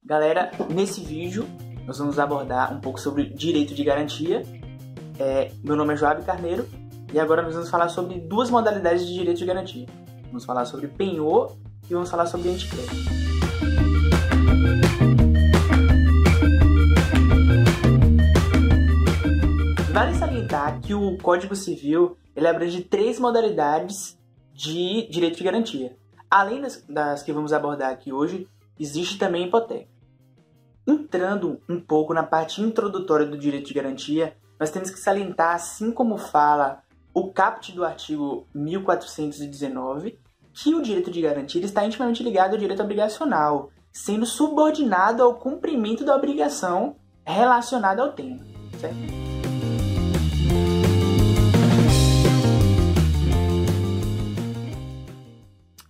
Galera, nesse vídeo nós vamos abordar um pouco sobre direito de garantia. Meu nome é Joab Carneiro e agora nós vamos falar sobre duas modalidades de direito de garantia. Vamos falar sobre penhor e vamos falar sobre anticrédito. Vale salientar que o Código Civil ele abrange 3 modalidades de direito de garantia. Além das que vamos abordar aqui hoje, existe também a hipoteca. Entrando um pouco na parte introdutória do direito de garantia, nós temos que salientar, assim como fala o caput do artigo 1419, que o direito de garantia está intimamente ligado ao direito obrigacional, sendo subordinado ao cumprimento da obrigação relacionada ao tema, certo?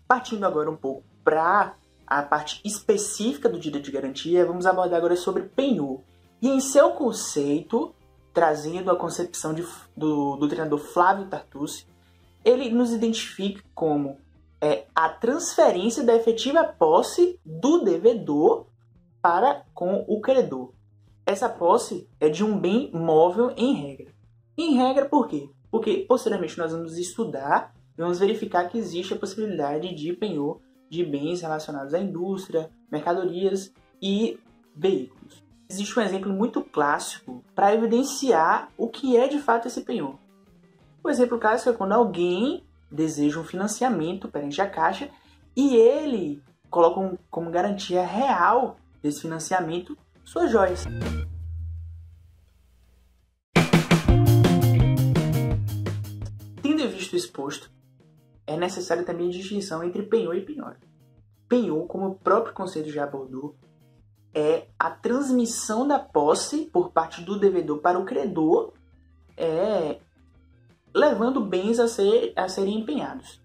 Partindo agora um pouco para a parte específica do direito de garantia, vamos abordar agora sobre penhor. E em seu conceito, trazendo a concepção do treinador Flávio Tartucci, ele nos identifica como a transferência da efetiva posse do devedor para com o credor. Essa posse é de um bem móvel em regra. Em regra por quê? Porque posteriormente nós vamos estudar e vamos verificar que existe a possibilidade de penhor de bens relacionados à indústria, mercadorias e veículos. Existe um exemplo muito clássico para evidenciar o que é de fato esse penhor. O exemplo clássico é quando alguém deseja um financiamento perante a Caixa e ele coloca como garantia real desse financiamento suas joias. Tendo visto o exposto, é necessária também a distinção entre penhor e penhora. Penhor, como o próprio conceito já abordou, é a transmissão da posse por parte do devedor para o credor, levando bens a serem empenhados.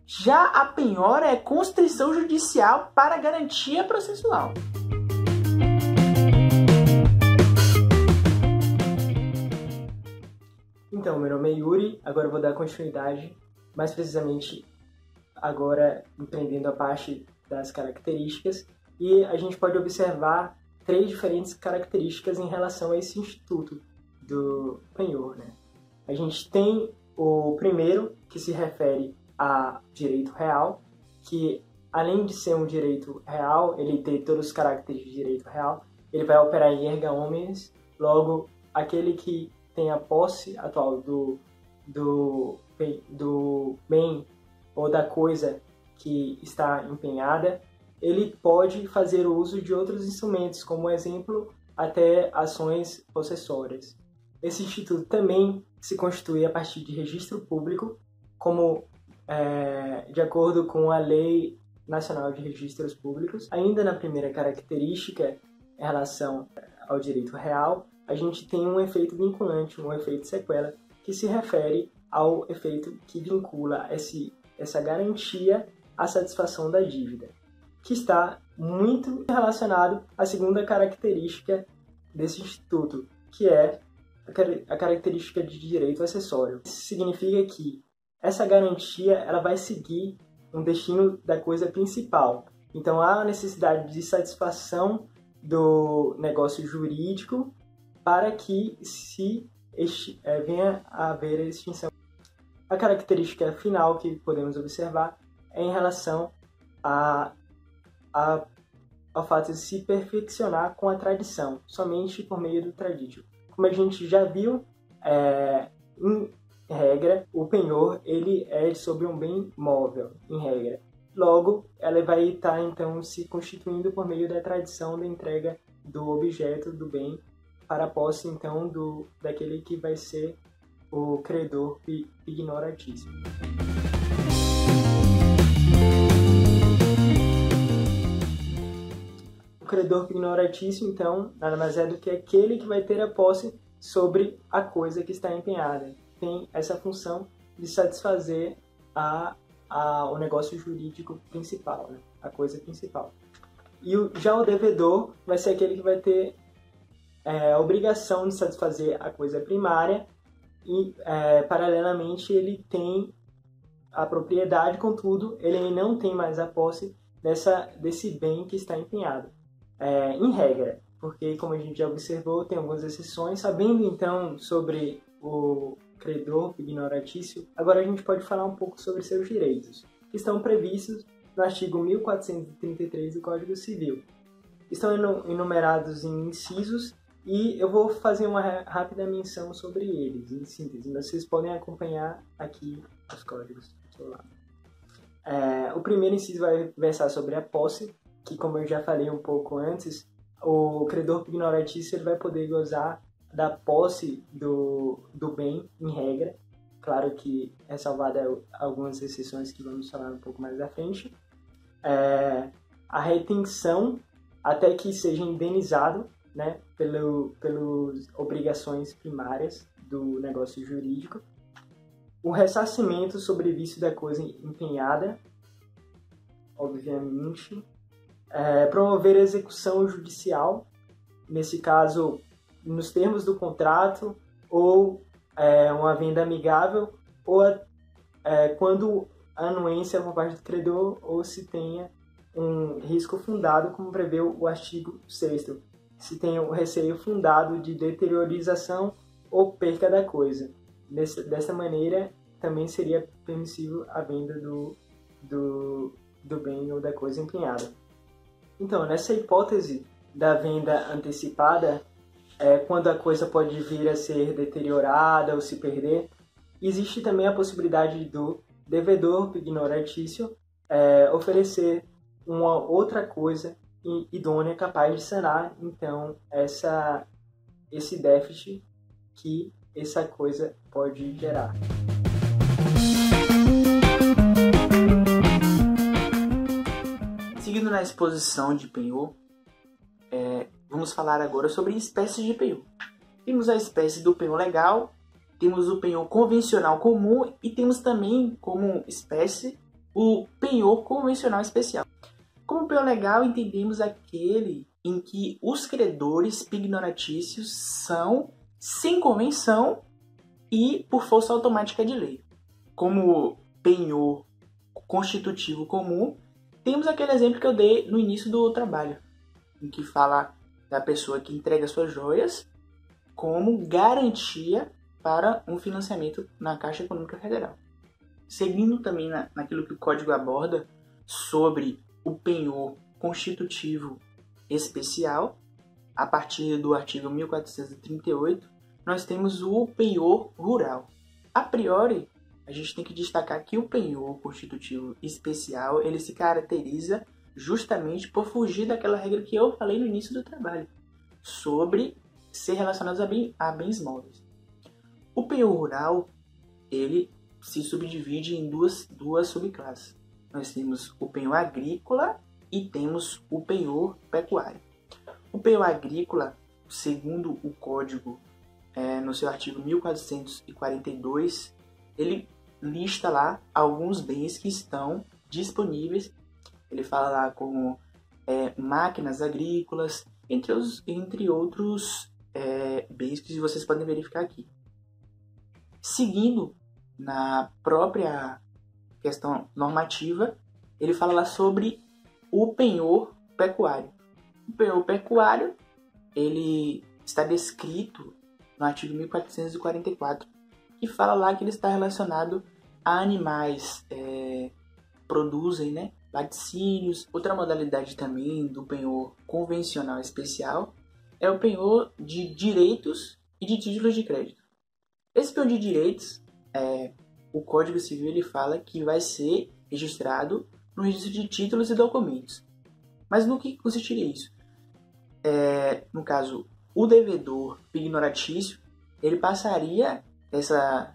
Já a penhora é constrição judicial para garantia processual. Então, meu nome é Yuri, agora eu vou dar continuidade, mais precisamente agora empreendendo a parte das características, e a gente pode observar 3 diferentes características em relação a esse instituto do penhor, né? A gente tem o primeiro, que se refere a direito real, que além de ser um direito real, ele tem todos os caracteres de direito real, ele vai operar em erga omnes, logo aquele que tem a posse atual do bem ou da coisa que está empenhada, ele pode fazer uso de outros instrumentos, como exemplo, até ações possessórias. Esse instituto também se constitui a partir de registro público, como de acordo com a Lei Nacional de Registros Públicos. Ainda na primeira característica, em relação ao direito real, a gente tem um efeito vinculante, um efeito sequela, que se refere ao efeito que vincula essa garantia à satisfação da dívida, que está muito relacionado à segunda característica desse instituto, que é a característica de direito acessório. Isso significa que essa garantia ela vai seguir um destino da coisa principal. Então há a necessidade de satisfação do negócio jurídico para que venha a haver a extinção. A característica final que podemos observar é em relação ao fato de se perfeccionar com a tradição, somente por meio do traditio. Como a gente já viu, em regra, o penhor ele é sobre um bem móvel, em regra. Logo, ela vai estar então se constituindo por meio da tradição da entrega do objeto do bem para a posse então daquele que vai ser o credor ignoratíssimo. O credor ignoratíssimo, então, nada mais é do que aquele que vai ter a posse sobre a coisa que está empenhada. Tem essa função de satisfazer o negócio jurídico principal, né? A coisa principal. E já o devedor vai ser aquele que vai ter a obrigação de satisfazer a coisa primária e, paralelamente, ele tem a propriedade, contudo, ele não tem mais a posse desse bem que está empenhado. em regra, porque, como a gente já observou, tem algumas exceções. Sabendo, então, sobre o credor ignoratício, agora a gente pode falar um pouco sobre seus direitos, que estão previstos no artigo 1433 do Código Civil. Estão enumerados em incisos e eu vou fazer uma rápida menção sobre eles, em síntese. Vocês podem acompanhar aqui os códigos do seu lado. O primeiro inciso vai versar sobre a posse, que, como eu já falei um pouco antes, o credor ignoratício ele vai poder gozar da posse do bem, em regra. Claro que ressalvada algumas exceções que vamos falar um pouco mais à frente. A retenção até que seja indenizado, né, pelas obrigações primárias do negócio jurídico. O ressarcimento sobre vício da coisa empenhada, obviamente. Promover a execução judicial, nesse caso, nos termos do contrato, ou uma venda amigável, ou quando a anuência por parte do credor, ou se tenha um risco fundado, como prevê o artigo 6º, se tem um receio fundado de deteriorização ou perca da coisa. Dessa maneira, também seria permissível a venda do bem ou da coisa empenhada. Então, nessa hipótese da venda antecipada, quando a coisa pode vir a ser deteriorada ou se perder, existe também a possibilidade do devedor ignoratício oferecer uma outra coisa idônea capaz de sanar, então, esse déficit que essa coisa pode gerar. Seguindo na exposição de penhor, vamos falar agora sobre espécies de penhor. Temos a espécie do penhor legal, temos o penhor convencional comum e temos também como espécie o penhor convencional especial. Como penhor legal, entendemos aquele em que os credores ignoratícios são sem convenção e por força automática de lei. Como penhor constitutivo comum, temos aquele exemplo que eu dei no início do trabalho, em que fala da pessoa que entrega suas joias como garantia para um financiamento na Caixa Econômica Federal. Seguindo também naquilo que o Código aborda sobre o penhor constitutivo especial, a partir do artigo 1438, nós temos o penhor rural. A priori, a gente tem que destacar que o penhor constitutivo especial ele se caracteriza justamente por fugir daquela regra que eu falei no início do trabalho, sobre ser relacionados a bens móveis. O penhor rural ele se subdivide em duas subclasses. Nós temos o penhor agrícola e temos o penhor pecuário. O penhor agrícola, segundo o Código, no seu artigo 1442, ele lista lá alguns bens que estão disponíveis. Ele fala lá como máquinas agrícolas, entre outros bens que vocês podem verificar aqui. Seguindo na própria questão normativa, ele fala lá sobre o penhor pecuário. O penhor pecuário ele está descrito no artigo 1444, que fala lá que ele está relacionado a animais que produzem, né, laticínios. Outra modalidade também do penhor convencional especial é o penhor de direitos e de títulos de crédito. Esse penhor de direitos, o Código Civil ele fala que vai ser registrado no registro de títulos e documentos. Mas no que consistiria isso? No caso, o devedor ignoratício, ele passaria essa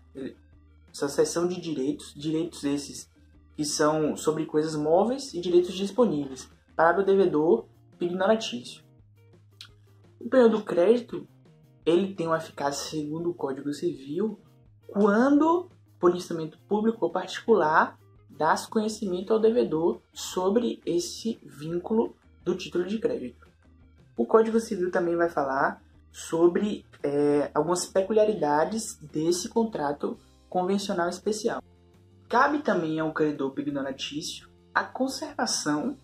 seção de direitos esses que são sobre coisas móveis e direitos disponíveis para o devedor ignoratício. O penhor do crédito, ele tem uma eficácia segundo o Código Civil quando, por instrumento público ou particular, dá-se conhecimento ao devedor sobre esse vínculo do título de crédito. O Código Civil também vai falar sobre algumas peculiaridades desse contrato convencional especial. Cabe também ao credor ignoratício a conservação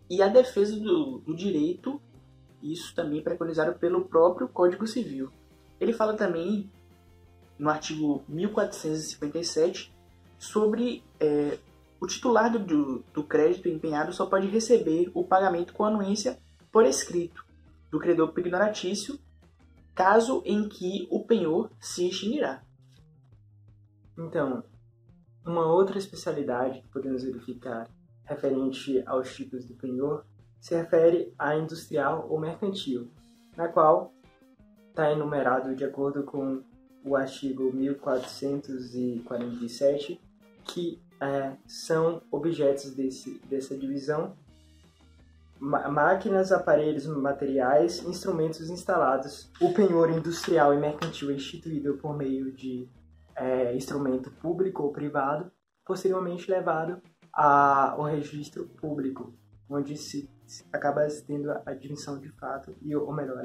e a defesa do direito Isso também é preconizado pelo próprio Código Civil. Ele fala também, no artigo 1457, sobre o titular do crédito empenhado só pode receber o pagamento com anuência por escrito do credor pignoratício, caso em que o penhor se extinguirá. Então, uma outra especialidade que podemos verificar referente aos tipos de penhor se refere à industrial ou mercantil, na qual está enumerado de acordo com o artigo 1447, que são objetos dessa divisão: máquinas, aparelhos, materiais, instrumentos instalados. O penhor industrial e mercantil é instituído por meio de instrumento público ou privado, posteriormente levado ao registro público, onde se acaba tendo a admissão de fato, ou melhor,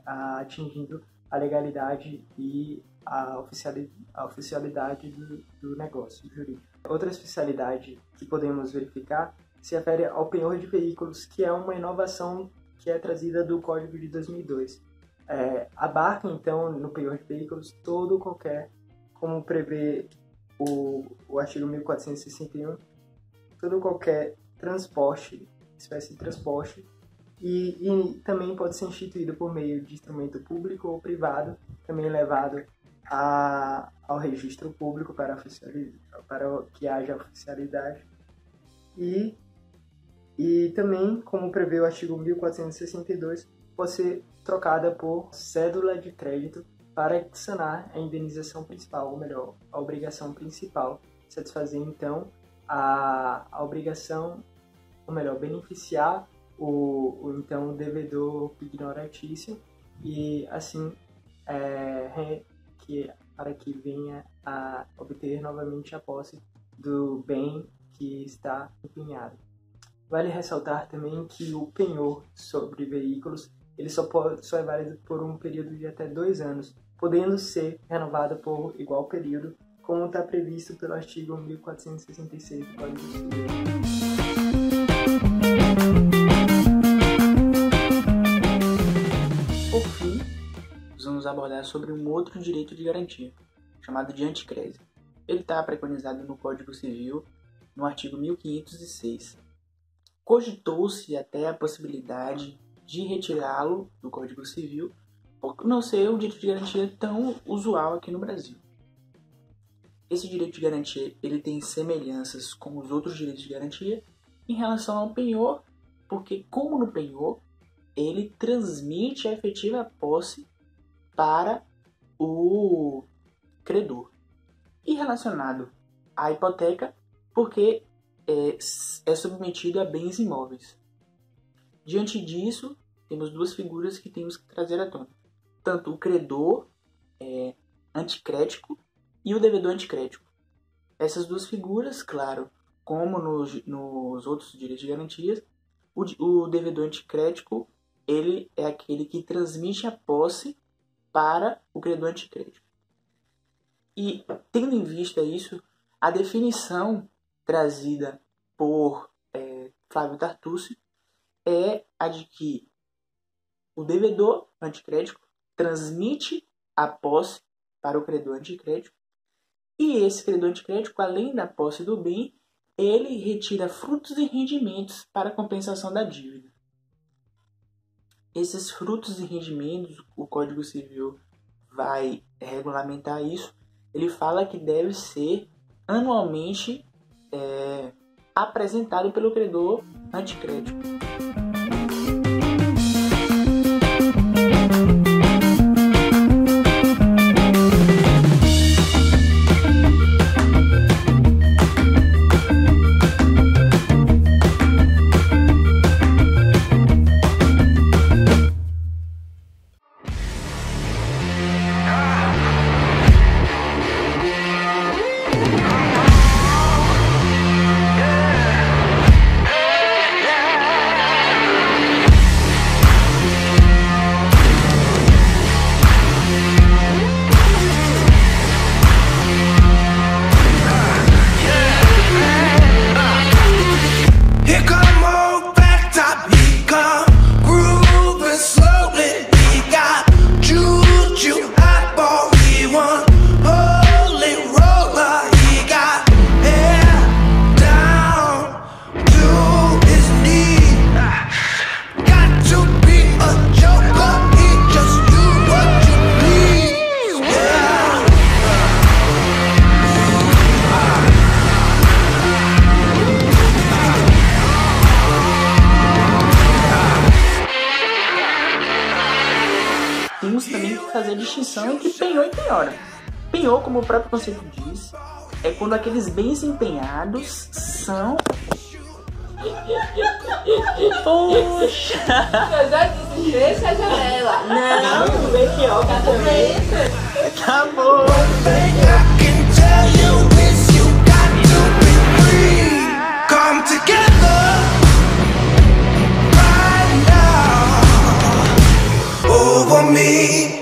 atingindo a legalidade e a oficialidade do negócio jurídico. Outra especialidade que podemos verificar se refere ao penhor de veículos, que é uma inovação que é trazida do Código de 2002. Abarca, então, no penhor de veículos todo qualquer, como prevê o artigo 1461, todo qualquer transporte, espécie de transporte, e também pode ser instituído por meio de instrumento público ou privado, também levado ao registro público para que haja oficialidade, e também, como prevê o artigo 1462, pode ser trocada por cédula de crédito para sanar a indenização principal, ou melhor, a obrigação principal, satisfazer então a obrigação, ou melhor, beneficiar o então devedor pignoratício, e assim para que venha a obter novamente a posse do bem que está empenhado. Vale ressaltar também que o penhor sobre veículos ele só é válido por um período de até 2 anos, podendo ser renovado por igual período, como está previsto pelo artigo 1466 do Código Civil. Por fim, vamos abordar sobre um outro direito de garantia, chamado de anticrédito. Ele está preconizado no Código Civil, no artigo 1506. Cogitou-se até a possibilidade de retirá-lo do Código Civil, por não ser um direito de garantia tão usual aqui no Brasil. Esse direito de garantia ele tem semelhanças com os outros direitos de garantia em relação ao penhor, porque, como no penhor, ele transmite a efetiva posse para o credor. E relacionado à hipoteca, porque é submetido a bens imóveis. Diante disso, temos 2 figuras que temos que trazer à tona. Tanto o credor anticrético e o devedor anticrético. Essas 2 figuras, claro, como nos outros direitos de garantias, o devedor anticrético ele é aquele que transmite a posse para o credor anticrético. E, tendo em vista isso, a definição trazida por Flávio Tartucci é a de que o devedor anticrético transmite a posse para o credor anticrético, e esse credor anticrético, além da posse do bem, ele retira frutos e rendimentos para a compensação da dívida. Esses frutos e rendimentos, o Código Civil vai regulamentar isso. Ele fala que deve ser anualmente apresentado pelo credor anticrético. fazer a distinção entre penhor e penhora. Penhor, como o próprio conceito diz, é quando aqueles bens empenhados são... Poxa! Eu já disse, fecha a janela. Não! Tudo bem que algo também. Tá bom! Come together right now over me.